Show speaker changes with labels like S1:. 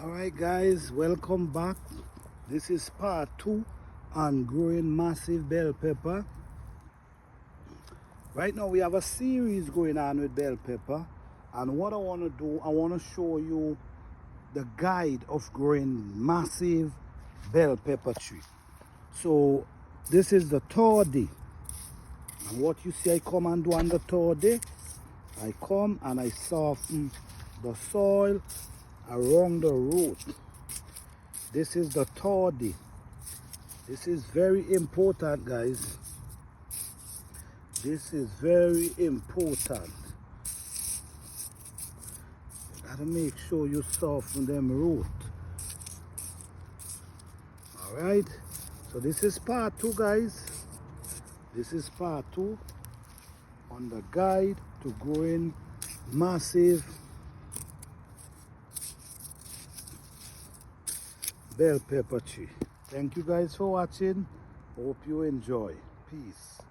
S1: Alright guys, welcome back. This is part 2 on growing massive bell pepper. Right now we have a series going on with bell pepper, and what I want to do, I want to show you the guide of growing massive bell pepper tree. So this is the third day, and what you see I come and do on the third day, I come and I soften the soil around the root. This is the third day. This is very important, guys. This is very important. You gotta make sure you soften them root. Alright, so this is part 2, guys. This is part 2 on the guide to growing massive bell pepper tree. Thank you guys for watching. Hope you enjoy. Peace.